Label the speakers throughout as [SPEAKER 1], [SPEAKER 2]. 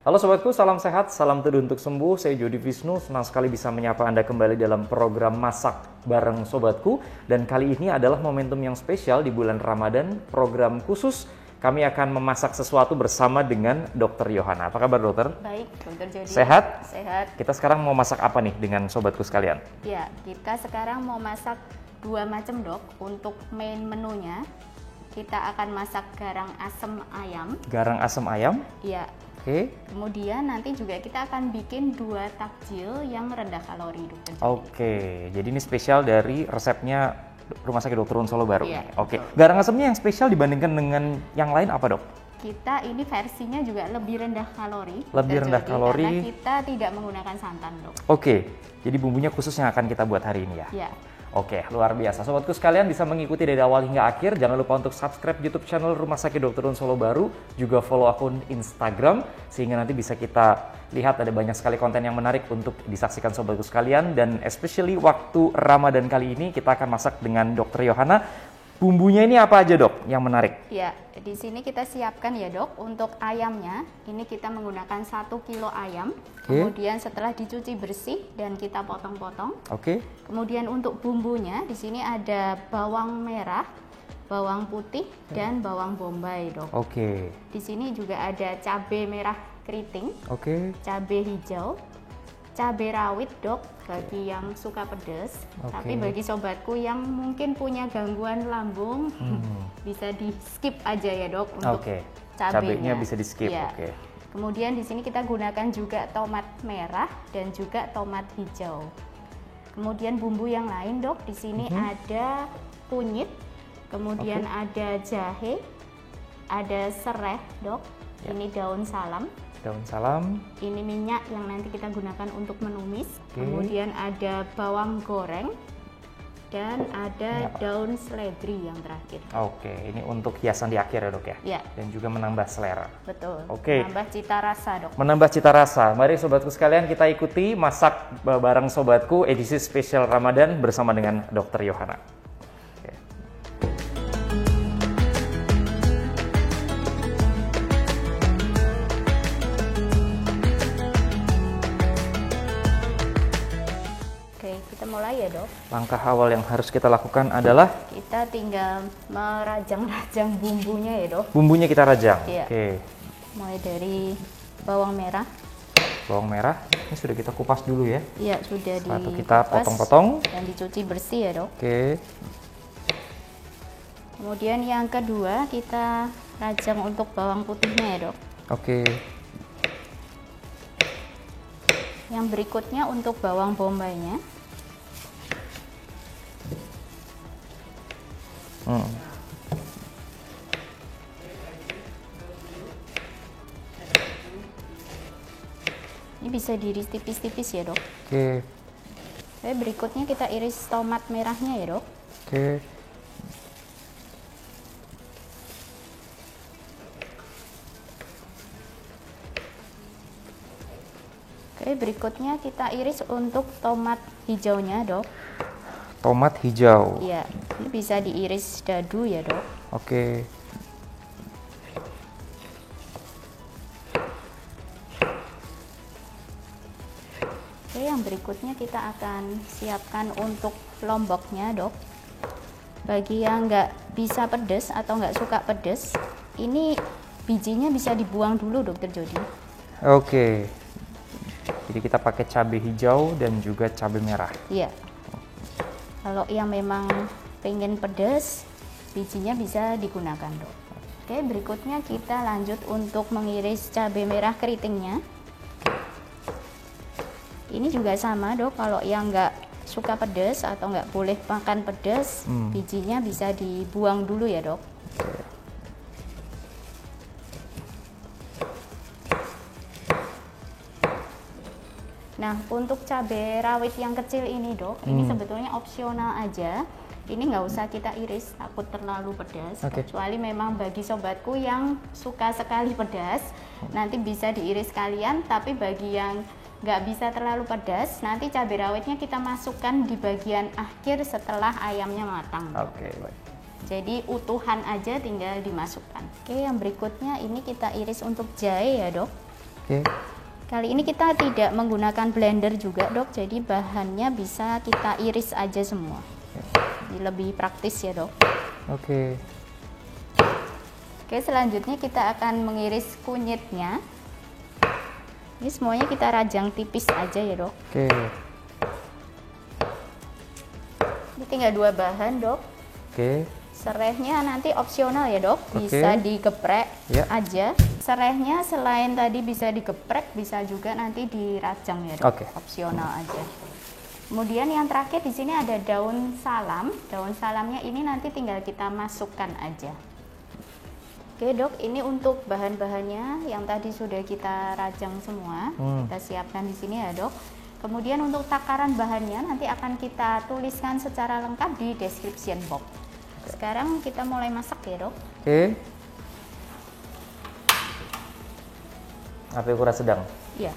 [SPEAKER 1] Halo sobatku, salam sehat, salam teduh untuk sembuh. Saya Jody Visnu, senang sekali bisa menyapa Anda kembali dalam program Masak bareng Sobatku. Dan kali ini adalah momentum yang spesial di bulan Ramadan, program khusus. Kami akan memasak sesuatu bersama dengan Dr. Yohana. Apa kabar dokter?
[SPEAKER 2] Baik, Dr. Jody.
[SPEAKER 1] Sehat?
[SPEAKER 2] Sehat.
[SPEAKER 1] Kita sekarang mau masak apa nih dengan sobatku sekalian?
[SPEAKER 2] Ya, kita sekarang mau masak dua macam dok. Untuk main menunya, kita akan masak garang asem ayam.
[SPEAKER 1] Garang asem ayam?
[SPEAKER 2] Iya.
[SPEAKER 1] Oke.
[SPEAKER 2] Kemudian nanti juga kita akan bikin dua takjil yang rendah kalori, Dr. Jody.
[SPEAKER 1] Oke, jadi ini spesial dari resepnya Rumah Sakit Dr. Un Solo Baru.
[SPEAKER 2] Iya,
[SPEAKER 1] Oke,
[SPEAKER 2] betul.
[SPEAKER 1] garang asemnya yang spesial dibandingkan dengan yang lain apa dok?
[SPEAKER 2] Kita ini versinya juga lebih rendah kalori.
[SPEAKER 1] Lebih
[SPEAKER 2] Dr.
[SPEAKER 1] rendah
[SPEAKER 2] Jody,
[SPEAKER 1] kalori.
[SPEAKER 2] Karena kita tidak menggunakan santan, dok.
[SPEAKER 1] Oke, jadi bumbunya khusus yang akan kita buat hari ini ya?
[SPEAKER 2] Ya.
[SPEAKER 1] Oke, luar biasa. Sobatku sekalian bisa mengikuti dari awal hingga akhir. Jangan lupa untuk subscribe YouTube channel Rumah Sakit Dr. Un Solo Baru. Juga follow akun Instagram. Sehingga nanti bisa kita lihat ada banyak sekali konten yang menarik untuk disaksikan sobatku sekalian. Dan especially waktu Ramadan kali ini kita akan masak dengan Dr. Yohana. Bumbunya ini apa aja dok yang menarik?
[SPEAKER 2] Ya, di sini kita siapkan ya dok, untuk ayamnya, ini kita menggunakan 1 kilo ayam, kemudian setelah dicuci bersih dan kita potong-potong.
[SPEAKER 1] Oke.
[SPEAKER 2] Kemudian untuk bumbunya, di sini ada bawang merah, bawang putih, dan bawang bombay dok.
[SPEAKER 1] Oke.
[SPEAKER 2] Di sini juga ada cabai merah keriting,
[SPEAKER 1] Oke.
[SPEAKER 2] cabai hijau, cabai rawit dok, bagi yang suka pedas. Tapi bagi sobatku yang mungkin punya gangguan lambung, bisa di skip aja ya dok untuk cabenya.
[SPEAKER 1] Bisa di skip.
[SPEAKER 2] Ya.
[SPEAKER 1] Oke.
[SPEAKER 2] Kemudian di sini kita gunakan juga tomat merah dan juga tomat hijau. Kemudian bumbu yang lain dok, di sini ada kunyit, kemudian ada jahe, ada serai dok, ini daun salam.
[SPEAKER 1] Daun salam. Ini
[SPEAKER 2] minyak yang nanti kita gunakan untuk menumis. Kemudian ada bawang goreng dan ada daun seledri yang terakhir.
[SPEAKER 1] Oke, ini untuk hiasan di akhir ya dok ya?
[SPEAKER 2] Ya.
[SPEAKER 1] Dan juga menambah selera.
[SPEAKER 2] Betul.
[SPEAKER 1] Oke.
[SPEAKER 2] Menambah cita rasa dok.
[SPEAKER 1] Menambah cita rasa. Mari sobatku sekalian kita ikuti masak bareng sobatku edisi spesial Ramadan bersama dengan Dr. Yohana.
[SPEAKER 2] Kita mulai ya dok.
[SPEAKER 1] Langkah awal yang harus kita lakukan adalah
[SPEAKER 2] kita tinggal merajang-rajang bumbunya ya dok.
[SPEAKER 1] Bumbunya kita rajang.
[SPEAKER 2] Iya.
[SPEAKER 1] Oke.
[SPEAKER 2] Mulai dari bawang merah.
[SPEAKER 1] Bawang merah ini sudah kita kupas dulu ya.
[SPEAKER 2] Iya, sudah
[SPEAKER 1] Lalu kita potong-potong
[SPEAKER 2] dan dicuci bersih ya dok.
[SPEAKER 1] Oke.
[SPEAKER 2] Kemudian yang kedua kita rajang untuk bawang putihnya ya dok.
[SPEAKER 1] Oke.
[SPEAKER 2] Yang berikutnya untuk bawang bombaynya. Ini bisa diiris tipis-tipis ya dok.
[SPEAKER 1] Oke.
[SPEAKER 2] Berikutnya kita iris tomat merahnya ya dok.
[SPEAKER 1] Oke.
[SPEAKER 2] Berikutnya kita iris untuk tomat hijaunya dok.
[SPEAKER 1] Tomat hijau.
[SPEAKER 2] Iya, ini bisa diiris dadu ya dok.
[SPEAKER 1] Oke.
[SPEAKER 2] Yang berikutnya kita akan siapkan untuk lomboknya dok. Bagi yang nggak bisa pedas atau nggak suka pedas, ini bijinya bisa dibuang dulu dokter Jody.
[SPEAKER 1] Oke. Jadi kita pakai cabai hijau dan juga cabai merah.
[SPEAKER 2] Iya. Kalau yang memang pengen pedas, bijinya bisa digunakan dok. Oke, berikutnya kita lanjut untuk mengiris cabai merah keritingnya. Ini juga sama dok, kalau yang nggak suka pedas atau nggak boleh makan pedas, bijinya bisa dibuang dulu ya dok. Nah, untuk cabai rawit yang kecil ini dok, ini sebetulnya opsional aja. Ini nggak usah kita iris, takut terlalu pedas. Kecuali memang bagi sobatku yang suka sekali pedas, nanti bisa diiris kalian. Tapi bagi yang nggak bisa terlalu pedas, nanti cabai rawitnya kita masukkan di bagian akhir setelah ayamnya matang.
[SPEAKER 1] Oke, baik.
[SPEAKER 2] Jadi utuhan aja tinggal dimasukkan. Oke, yang berikutnya ini kita iris untuk jahe ya dok.
[SPEAKER 1] Oke.
[SPEAKER 2] Kali ini kita tidak menggunakan blender juga dok, jadi bahannya bisa kita iris aja semua. Ini lebih praktis ya dok.
[SPEAKER 1] Oke.
[SPEAKER 2] Oke, selanjutnya kita akan mengiris kunyitnya. Ini semuanya kita rajang tipis aja ya dok.
[SPEAKER 1] Oke.
[SPEAKER 2] Ini tinggal 2 bahan dok.
[SPEAKER 1] Oke.
[SPEAKER 2] Serehnya nanti opsional ya dok, bisa digeprek aja. Serehnya selain tadi bisa digeprek, bisa juga nanti dirajang ya dok. Opsional aja. Kemudian yang terakhir di sini ada daun salam. Daun salamnya ini nanti tinggal kita masukkan aja. Oke dok, ini untuk bahan-bahannya yang tadi sudah kita rajang semua, kita siapkan di sini ya dok. Kemudian untuk takaran bahannya nanti akan kita tuliskan secara lengkap di description box. Sekarang kita mulai masak ya dok.
[SPEAKER 1] Oke. Api ukuran sedang.
[SPEAKER 2] Iya.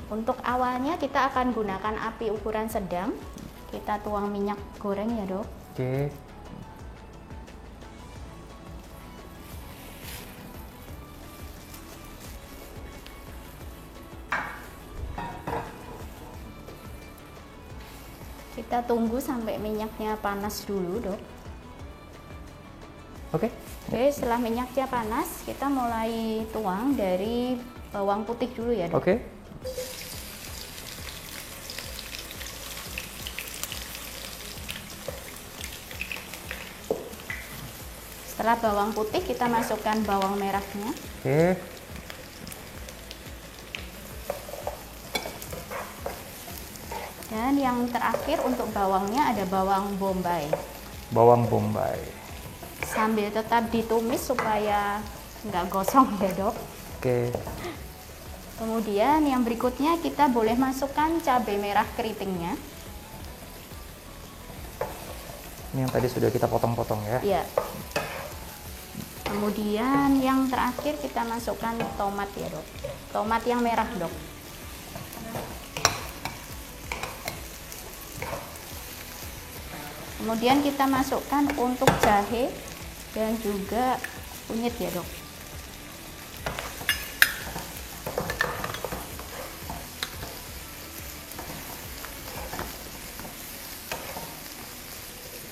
[SPEAKER 2] Untuk awalnya kita akan gunakan api ukuran sedang. Kita tuang minyak goreng ya dok.
[SPEAKER 1] Oke.
[SPEAKER 2] Kita tunggu sampai minyaknya panas dulu dok.
[SPEAKER 1] Oke.
[SPEAKER 2] Oke, setelah minyaknya panas, kita mulai tuang dari bawang putih dulu ya dok.
[SPEAKER 1] Oke.
[SPEAKER 2] Setelah bawang putih, kita masukkan bawang merahnya.
[SPEAKER 1] Oke.
[SPEAKER 2] Dan yang terakhir untuk bawangnya ada bawang bombay.
[SPEAKER 1] Bawang bombay.
[SPEAKER 2] Sambil tetap ditumis supaya nggak gosong ya dok.
[SPEAKER 1] Oke.
[SPEAKER 2] Kemudian yang berikutnya kita boleh masukkan cabai merah keritingnya.
[SPEAKER 1] Ini yang tadi sudah kita potong-potong ya.
[SPEAKER 2] Iya. Kemudian yang terakhir kita masukkan tomat ya dok. Tomat yang merah dok. Kemudian kita masukkan untuk jahe dan juga kunyit ya dok.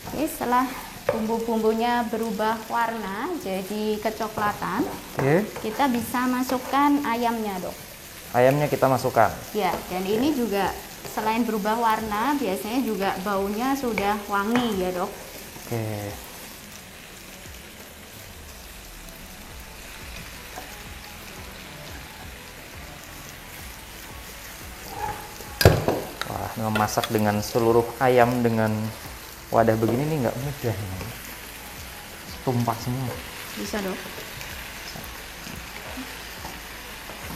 [SPEAKER 2] Oke, setelah bumbu-bumbunya berubah warna jadi kecoklatan, kita bisa masukkan ayamnya dok.
[SPEAKER 1] Ayamnya kita masukkan.
[SPEAKER 2] Ya, dan ini juga selain berubah warna, biasanya juga baunya sudah wangi ya dok.
[SPEAKER 1] Oke. Wah, memasak dengan seluruh ayam dengan wadah begini nih nggak mudah. Tumpah semua.
[SPEAKER 2] Bisa dok.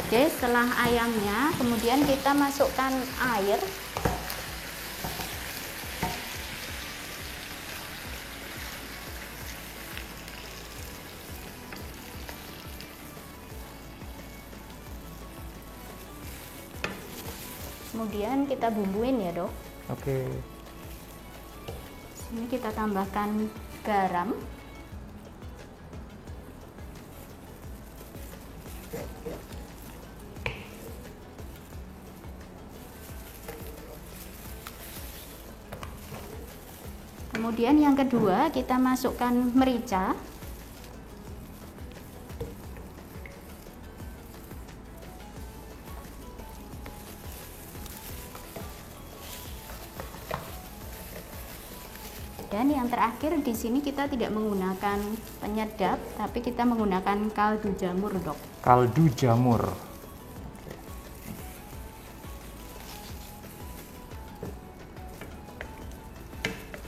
[SPEAKER 2] Oke, setelah ayamnya, kemudian kita masukkan air. Kemudian kita bumbuin ya dok.
[SPEAKER 1] Oke.
[SPEAKER 2] Ini kita tambahkan garam. Kemudian yang kedua kita masukkan merica. Dan yang terakhir di sini kita tidak menggunakan penyedap, tapi kita menggunakan kaldu jamur, dok.
[SPEAKER 1] Kaldu jamur.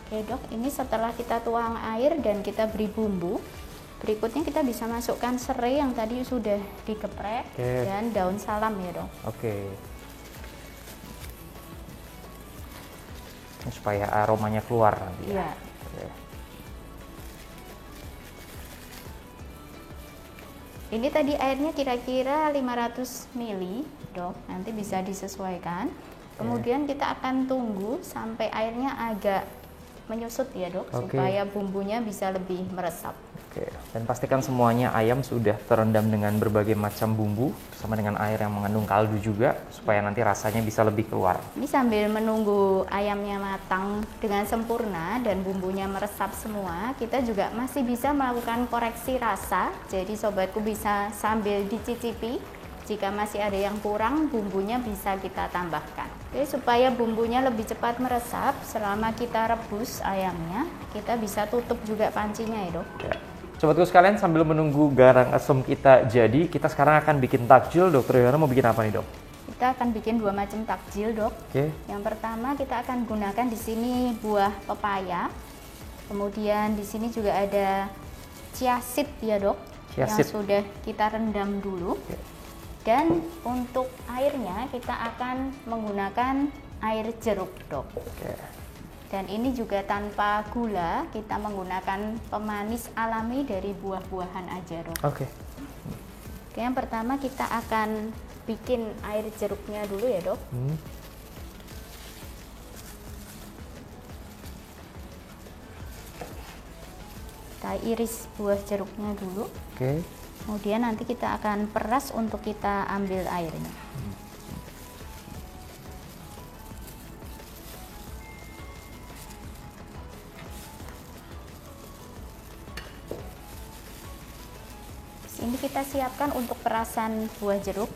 [SPEAKER 2] Oke, dok, ini setelah kita tuang air dan kita beri bumbu, berikutnya kita bisa masukkan serai yang tadi sudah digeprek dan daun salam ya, dok.
[SPEAKER 1] Oke. Supaya aromanya keluar nanti ya.
[SPEAKER 2] Ini tadi airnya kira-kira 500 ml, dok. Nanti bisa disesuaikan. Kemudian kita akan tunggu sampai airnya agak menyusut ya dok, supaya bumbunya bisa lebih meresap.
[SPEAKER 1] Oke, dan pastikan semuanya ayam sudah terendam dengan berbagai macam bumbu sama dengan air yang mengandung kaldu juga supaya nanti rasanya bisa lebih keluar.
[SPEAKER 2] Ini sambil menunggu ayamnya matang dengan sempurna dan bumbunya meresap semua, kita juga masih bisa melakukan koreksi rasa. Jadi sobatku bisa sambil dicicipi, jika masih ada yang kurang bumbunya bisa kita tambahkan. Oke, supaya bumbunya lebih cepat meresap selama kita rebus ayamnya, kita bisa tutup juga pancinya ya dok.
[SPEAKER 1] Ya. Sobatku sekalian, sambil menunggu garang asem kita jadi, kita sekarang akan bikin takjil. Dokter Yohana mau bikin apa nih dok?
[SPEAKER 2] Kita akan bikin 2 macam takjil dok. Yang pertama kita akan gunakan di sini buah pepaya. Kemudian di sini juga ada chia seed ya dok, yang sudah kita rendam dulu. Dan untuk airnya kita akan menggunakan air jeruk dok. Dan ini juga tanpa gula, kita menggunakan pemanis alami dari buah-buahan aja dok. Oke, yang pertama kita akan bikin air jeruknya dulu ya dok. Kita iris buah jeruknya dulu. Kemudian nanti kita akan peras untuk kita ambil airnya. Ini kita siapkan untuk perasan buah jeruk.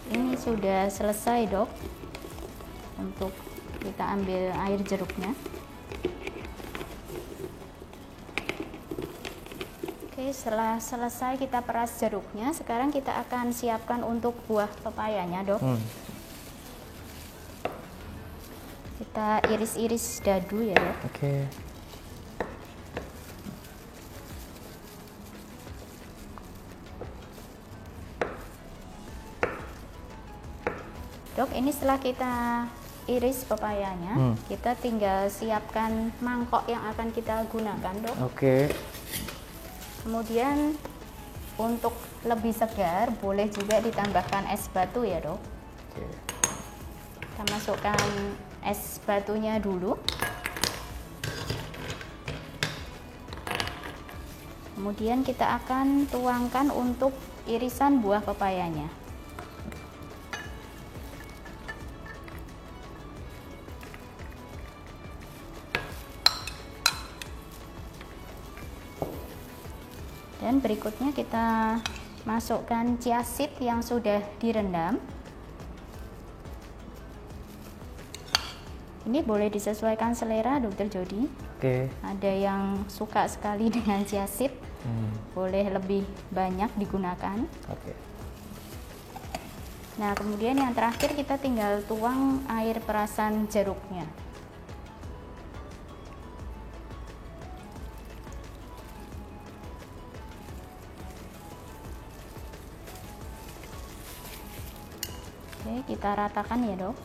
[SPEAKER 2] Ini sudah selesai dok, untuk kita ambil air jeruknya. Setelah selesai kita peras jeruknya, sekarang kita akan siapkan untuk buah pepayanya dok. Kita iris-iris dadu ya dok. Dok, ini setelah kita iris pepayanya, kita tinggal siapkan mangkok yang akan kita gunakan dok. Kemudian untuk lebih segar boleh juga ditambahkan es batu ya dok. Kita masukkan es batunya dulu. Kemudian kita akan tuangkan untuk irisan buah pepayanya. Dan berikutnya kita masukkan chia seed yang sudah direndam. Ini boleh disesuaikan selera dokter Jody. Ada yang suka sekali dengan chia seed, boleh lebih banyak digunakan. Nah, kemudian yang terakhir kita tinggal tuang air perasan jeruknya. Kita ratakan ya dok.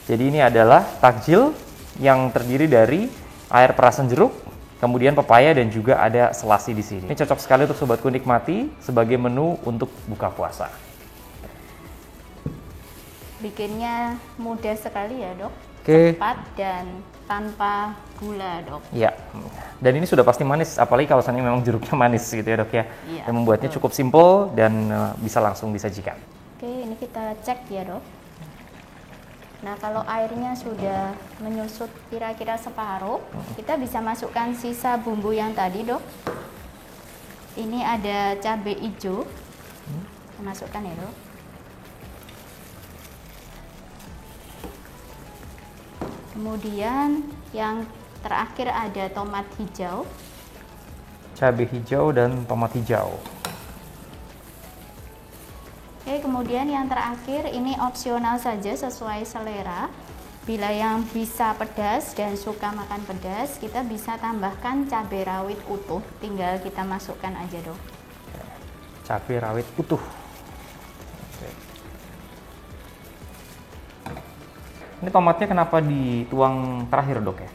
[SPEAKER 1] Jadi ini adalah takjil yang terdiri dari air perasan jeruk, kemudian pepaya dan juga ada selasi di sini. Ini cocok sekali untuk sobatku nikmati sebagai menu untuk buka puasa.
[SPEAKER 2] Bikinnya mudah sekali ya dok. Cepat dan tanpa gula dok.
[SPEAKER 1] Iya, dan ini sudah pasti manis, apalagi kawasannya memang jeruknya manis gitu ya dok ya. Yang membuatnya cukup simple dan bisa langsung disajikan.
[SPEAKER 2] Ini kita cek ya dok. Nah, kalau airnya sudah menyusut kira-kira separuh, kita bisa masukkan sisa bumbu yang tadi dok. Ini ada cabai hijau, kita masukkan ya dok. Kemudian yang terakhir ada tomat hijau.
[SPEAKER 1] Cabai hijau dan tomat hijau.
[SPEAKER 2] Kemudian yang terakhir ini opsional saja sesuai selera. Bila yang bisa pedas dan suka makan pedas, kita bisa tambahkan cabai rawit utuh. Tinggal kita masukkan aja dok.
[SPEAKER 1] Cabai rawit utuh. Ini tomatnya kenapa dituang terakhir dok ya?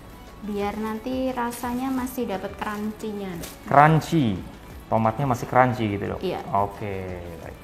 [SPEAKER 2] Biar nanti rasanya masih dapat crunchy-nya dok.
[SPEAKER 1] Crunchy, tomatnya masih crunchy gitu dok?
[SPEAKER 2] Iya.
[SPEAKER 1] Oke, baik.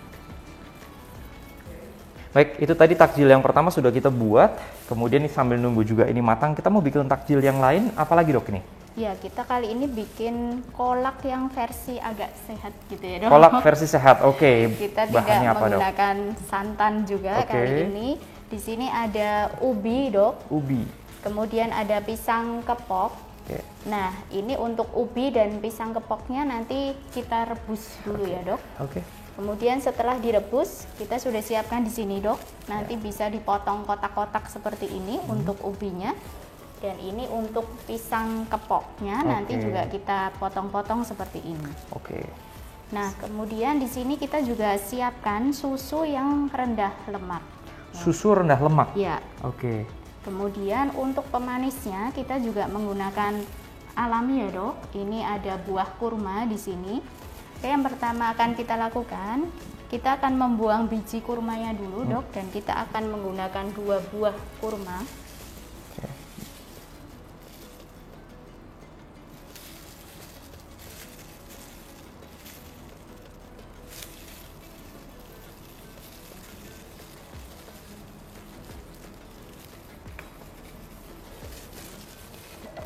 [SPEAKER 1] Baik, itu tadi takjil yang pertama sudah kita buat. Kemudian nih sambil nunggu juga ini matang, kita mau bikin takjil yang lain, apalagi dok ini?
[SPEAKER 2] Ya, kita kali ini bikin kolak yang versi agak sehat gitu ya dok.
[SPEAKER 1] Kolak versi sehat, oke.
[SPEAKER 2] Kita
[SPEAKER 1] Bahannya
[SPEAKER 2] tidak
[SPEAKER 1] apa, dok?
[SPEAKER 2] menggunakan santan juga kali ini. Di sini ada ubi dok.
[SPEAKER 1] Ubi.
[SPEAKER 2] Kemudian ada pisang kepok.
[SPEAKER 1] Oke.
[SPEAKER 2] Nah, ini untuk ubi dan pisang kepoknya nanti kita rebus dulu ya dok.
[SPEAKER 1] Oke.
[SPEAKER 2] Kemudian setelah direbus, kita sudah siapkan di sini dok. Nanti bisa dipotong kotak-kotak seperti ini untuk ubinya. Dan ini untuk pisang kepoknya nanti juga kita potong-potong seperti ini.
[SPEAKER 1] Oke.
[SPEAKER 2] Nah, kemudian di sini kita juga siapkan susu yang rendah lemak.
[SPEAKER 1] Susu rendah lemak?
[SPEAKER 2] Ya.
[SPEAKER 1] Oke.
[SPEAKER 2] Kemudian untuk pemanisnya kita juga menggunakan alami ya dok. Ini ada buah kurma di sini. Oke, yang pertama akan kita lakukan, kita akan membuang biji kurmanya dulu dok. Dan kita akan menggunakan 2 buah kurma.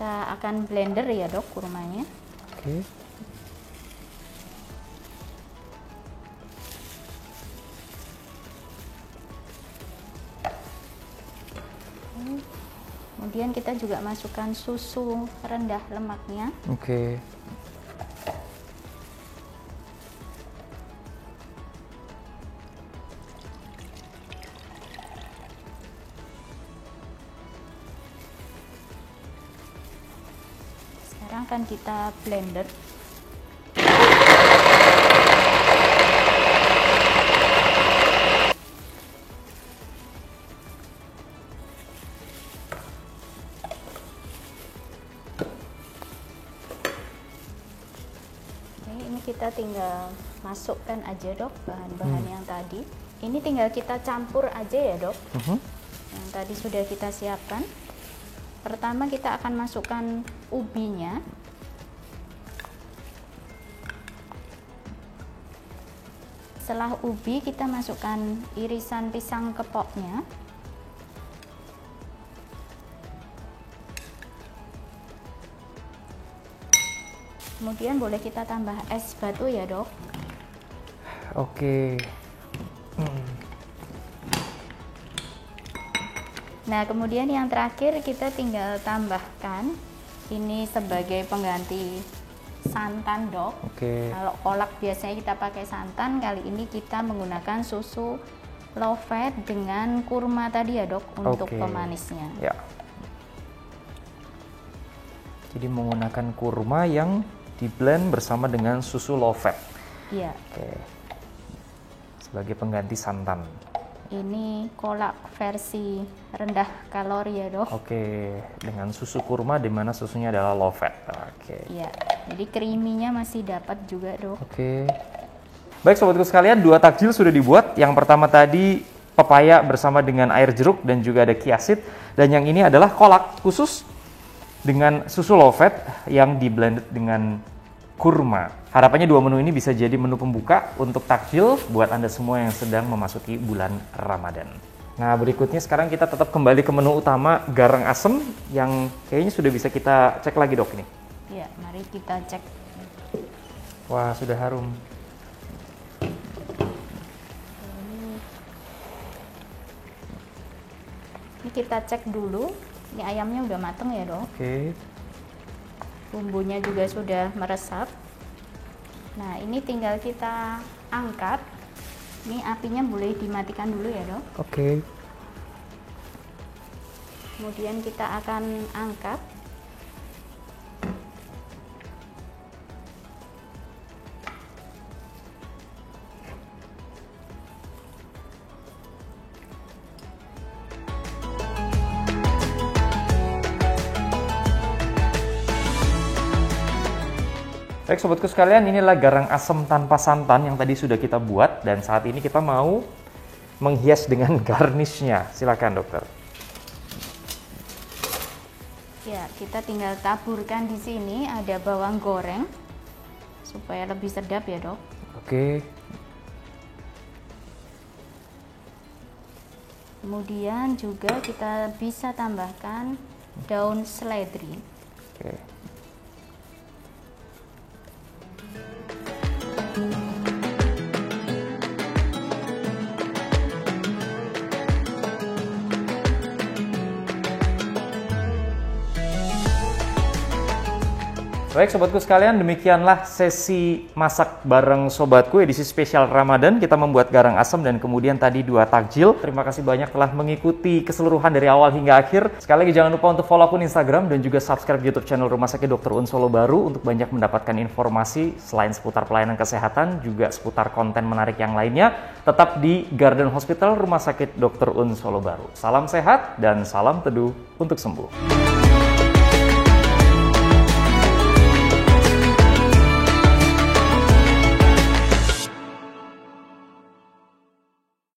[SPEAKER 2] Kita akan blender ya dok kurmanya.
[SPEAKER 1] Oke.
[SPEAKER 2] Kemudian kita juga masukkan susu rendah lemaknya.
[SPEAKER 1] Oke.
[SPEAKER 2] Sekarang akan kita blender. Kita tinggal masukkan aja dok bahan-bahan yang tadi. Ini tinggal kita campur aja ya dok. Yang tadi sudah kita siapkan. Pertama kita akan masukkan ubinya. Setelah ubi kita masukkan irisan pisang kepoknya. Kemudian boleh kita tambah es batu ya dok.
[SPEAKER 1] Oke.
[SPEAKER 2] Nah kemudian yang terakhir kita tinggal tambahkan ini sebagai pengganti santan dok.
[SPEAKER 1] Oke.
[SPEAKER 2] Kalau kolak biasanya kita pakai santan, kali ini kita menggunakan susu low fat dengan kurma tadi ya dok untuk pemanisnya.
[SPEAKER 1] Ya. Jadi menggunakan kurma yang di blend bersama dengan susu low fat.
[SPEAKER 2] Iya.
[SPEAKER 1] Oke. Sebagai pengganti santan.
[SPEAKER 2] Ini kolak versi rendah kalori ya dok.
[SPEAKER 1] Oke, dengan susu kurma di mana susunya adalah low fat. Oke.
[SPEAKER 2] Iya. Jadi creamy-nya masih dapat juga dok.
[SPEAKER 1] Oke. Baik sobatku sekalian, 2 takjil sudah dibuat. Yang pertama tadi pepaya bersama dengan air jeruk dan juga ada kiasit. Dan yang ini adalah kolak khusus dengan susu low fat yang di blended dengan kurma. Harapannya 2 menu ini bisa jadi menu pembuka untuk takjil buat Anda semua yang sedang memasuki bulan Ramadan. Nah, berikutnya sekarang kita tetap kembali ke menu utama garang asem yang kayaknya sudah bisa kita cek lagi dok ini.
[SPEAKER 2] Iya, mari kita cek.
[SPEAKER 1] Wah, sudah harum.
[SPEAKER 2] Ini kita cek dulu. Ini ayamnya udah mateng ya dok.
[SPEAKER 1] Oke.
[SPEAKER 2] Bumbunya juga sudah meresap. Nah ini tinggal kita angkat. Ini apinya boleh dimatikan dulu ya dok.
[SPEAKER 1] Oke.
[SPEAKER 2] Kemudian kita akan angkat.
[SPEAKER 1] Baik sobatku sekalian, inilah garang asem tanpa santan yang tadi sudah kita buat dan saat ini kita mau menghias dengan garnishnya. Silakan dokter.
[SPEAKER 2] Ya, kita tinggal taburkan di sini ada bawang goreng supaya lebih sedap ya, Dok.
[SPEAKER 1] Oke.
[SPEAKER 2] Kemudian juga kita bisa tambahkan daun seledri.
[SPEAKER 1] Oke. Baik sobatku sekalian, demikianlah sesi masak bareng sobatku edisi spesial Ramadan. Kita membuat garang asam dan kemudian tadi 2 takjil. Terima kasih banyak telah mengikuti keseluruhan dari awal hingga akhir. Sekali lagi jangan lupa untuk follow akun Instagram dan juga subscribe YouTube channel Rumah Sakit Dr. Un Solo Baru untuk banyak mendapatkan informasi selain seputar pelayanan kesehatan, juga seputar konten menarik yang lainnya. Tetap di Garden Hospital Rumah Sakit Dr. Un Solo Baru. Salam sehat dan salam teduh untuk sembuh.